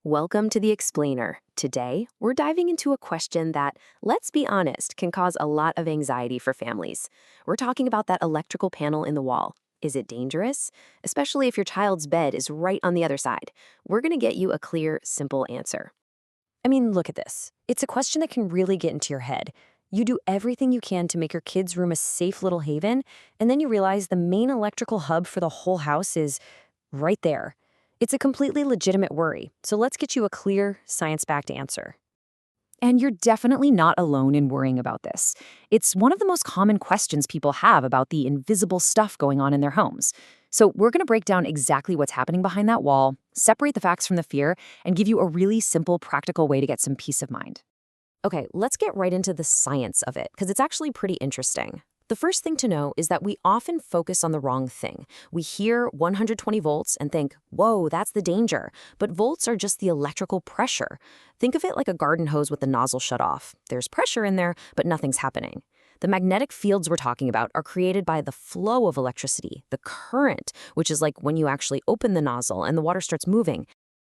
Welcome to the Explainer. Today, we're diving into a question that, let's be honest, can cause a lot of anxiety for families. We're talking about that electrical panel in the wall. Is it dangerous? Especially if your child's bed is right on the other side. We're going to get you a clear, simple answer. I mean, look at this. It's a question that can really get into your head. You do everything you can to make your kid's room a safe little haven, and then you realize the main electrical hub for the whole house is right there. It's a completely legitimate worry, so let's get you a clear, science-backed answer. And you're definitely not alone in worrying about this. It's one of the most common questions people have about the invisible stuff going on in their homes. So we're going to break down exactly what's happening behind that wall, separate the facts from the fear, and give you a really simple, practical way to get some peace of mind. Okay, let's get right into the science of it, because it's actually pretty interesting. The first thing to know is that we often focus on the wrong thing. We hear 120 volts and think, whoa, that's the danger. But volts are just the electrical pressure. Think of it like a garden hose with the nozzle shut off. There's pressure in there, but nothing's happening. The magnetic fields we're talking about are created by the flow of electricity, the current, which is like when you actually open the nozzle and the water starts moving.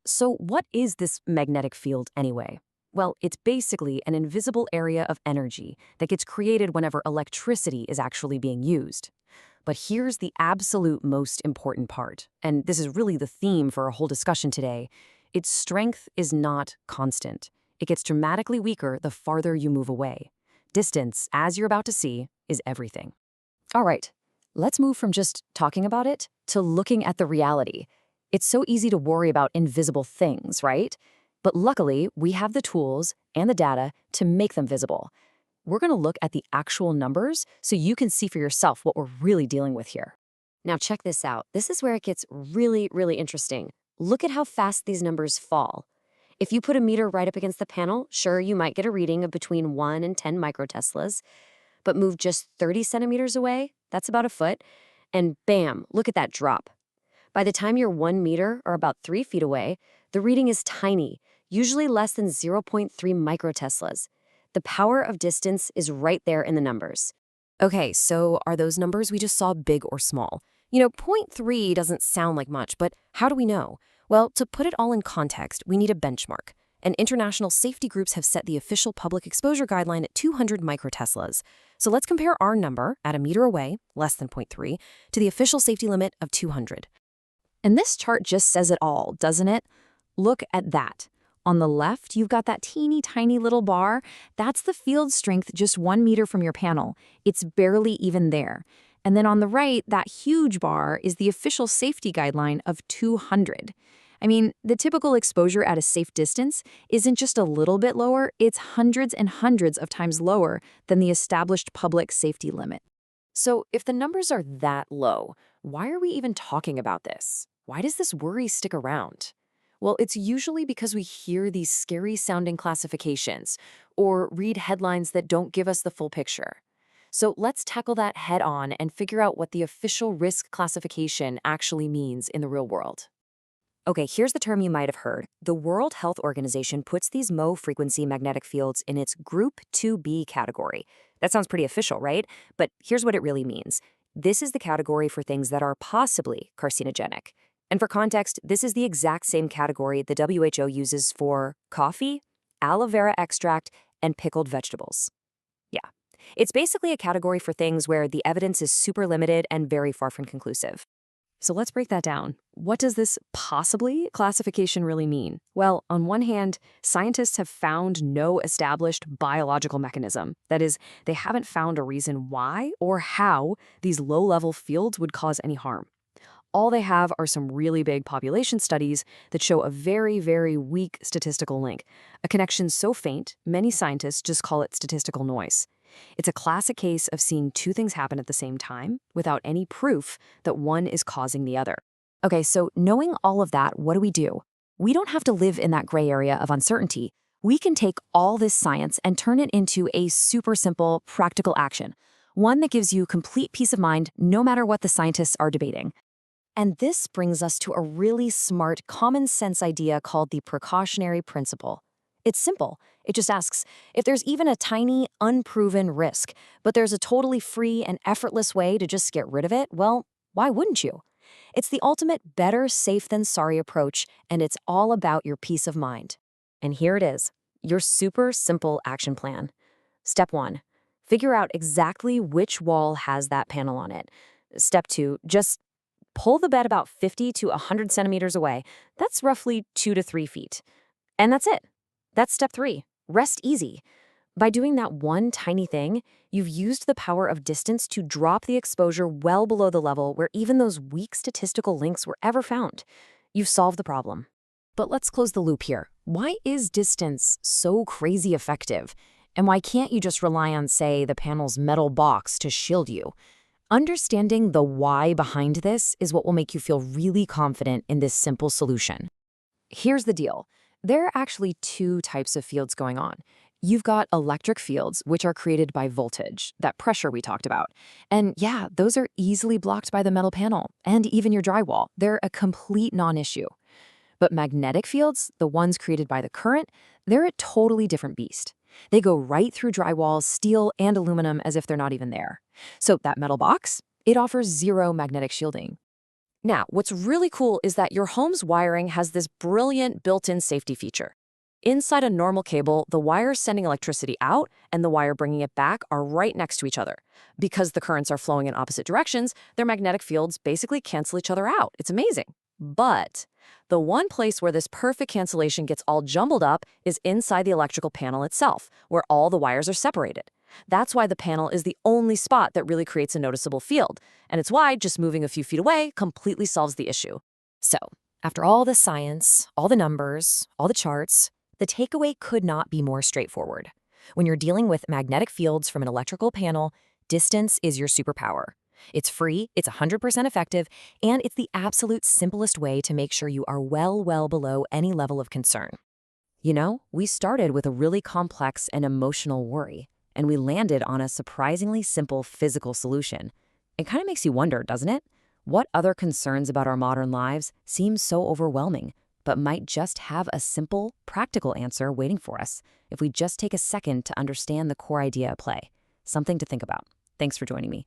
So what is this magnetic field anyway? Well, it's basically an invisible area of energy that gets created whenever electricity is actually being used. But here's the absolute most important part, and this is really the theme for our whole discussion today. Its strength is not constant. It gets dramatically weaker the farther you move away. Distance, as you're about to see, is everything. All right, let's move from just talking about it to looking at the reality. It's so easy to worry about invisible things, right? But luckily, we have the tools and the data to make them visible. We're going to look at the actual numbers so you can see for yourself what we're really dealing with here. Now check this out. This is where it gets really, really interesting. Look at how fast these numbers fall. If you put a meter right up against the panel, sure, you might get a reading of between 1 and 10 microteslas, but move just 30 centimeters away, that's about a foot, and bam, look at that drop. By the time you're 1 meter, or about 3 feet away, the reading is tiny, usually less than 0.3 microteslas. The power of distance is right there in the numbers. Okay, so are those numbers we just saw big or small? You know, zero point 0.3 doesn't sound like much, but how do we know? Well, to put it all in context, we need a benchmark. And international safety groups have set the official public exposure guideline at 200 microteslas. So let's compare our number, at a meter away, less than 0.3, to the official safety limit of 200. And this chart just says it all, doesn't it? Look at that. On the left, you've got that teeny tiny little bar. That's the field strength just 1 meter from your panel. It's barely even there. And then on the right, that huge bar is the official safety guideline of 200. I mean, the typical exposure at a safe distance isn't just a little bit lower, it's hundreds and hundreds of times lower than the established public safety limit. So if the numbers are that low, why are we even talking about this? Why does this worry stick around? Well, it's usually because we hear these scary-sounding classifications or read headlines that don't give us the full picture. So let's tackle that head-on and figure out what the official risk classification actually means in the real world. Okay, here's the term you might have heard. The World Health Organization puts these MO-frequency magnetic fields in its Group 2B category. That sounds pretty official, right? But here's what it really means. This is the category for things that are possibly carcinogenic. And for context, this is the exact same category the WHO uses for coffee, aloe vera extract, and pickled vegetables. Yeah, it's basically a category for things where the evidence is super limited and very far from conclusive. So let's break that down. What does this possibly classification really mean? Well, on one hand, scientists have found no established biological mechanism. That is, they haven't found a reason why or how these low-level fields would cause any harm. All they have are some really big population studies that show a very, very weak statistical link, a connection so faint, many scientists just call it statistical noise. It's a classic case of seeing two things happen at the same time without any proof that one is causing the other. Okay, so knowing all of that, what do? We don't have to live in that gray area of uncertainty. We can take all this science and turn it into a super simple, practical action, one that gives you complete peace of mind no matter what the scientists are debating. And this brings us to a really smart, common sense idea called the precautionary principle. It's simple. It just asks, if there's even a tiny, unproven risk, but there's a totally free and effortless way to just get rid of it, well, why wouldn't you? It's the ultimate better safe than sorry approach, and it's all about your peace of mind. And here it is, your super simple action plan. Step 1, figure out exactly which wall has that panel on it. Step 2, just pull the bed about 50 to 100 centimeters away. That's roughly 2 to 3 feet. And that's it. That's step 3. Rest easy. By doing that one tiny thing, you've used the power of distance to drop the exposure well below the level where even those weak statistical links were ever found. You've solved the problem. But let's close the loop here. Why is distance so crazy effective? And why can't you just rely on, say, the panel's metal box to shield you? Understanding the why behind this is what will make you feel really confident in this simple solution. Here's the deal. There are actually two types of fields going on. You've got electric fields, which are created by voltage, that pressure we talked about. And yeah, those are easily blocked by the metal panel and even your drywall. They're a complete non-issue. But magnetic fields, the ones created by the current, they're a totally different beast. They go right through drywall, steel, and aluminum as if they're not even there. So that metal box, it offers zero magnetic shielding. Now, what's really cool is that your home's wiring has this brilliant built-in safety feature. Inside a normal cable, the wire sending electricity out and the wire bringing it back are right next to each other. Because the currents are flowing in opposite directions, their magnetic fields basically cancel each other out. It's amazing. But the one place where this perfect cancellation gets all jumbled up is inside the electrical panel itself, where all the wires are separated. That's why the panel is the only spot that really creates a noticeable field, and it's why just moving a few feet away completely solves the issue. So, after all the science, all the numbers, all the charts, the takeaway could not be more straightforward. When you're dealing with magnetic fields from an electrical panel, distance is your superpower. It's free, it's 100% effective, and it's the absolute simplest way to make sure you are well below any level of concern. You know, we started with a really complex and emotional worry, and we landed on a surprisingly simple physical solution. It kind of makes you wonder, doesn't it? What other concerns about our modern lives seem so overwhelming, but might just have a simple, practical answer waiting for us if we just take a second to understand the core idea at play? Something to think about. Thanks for joining me.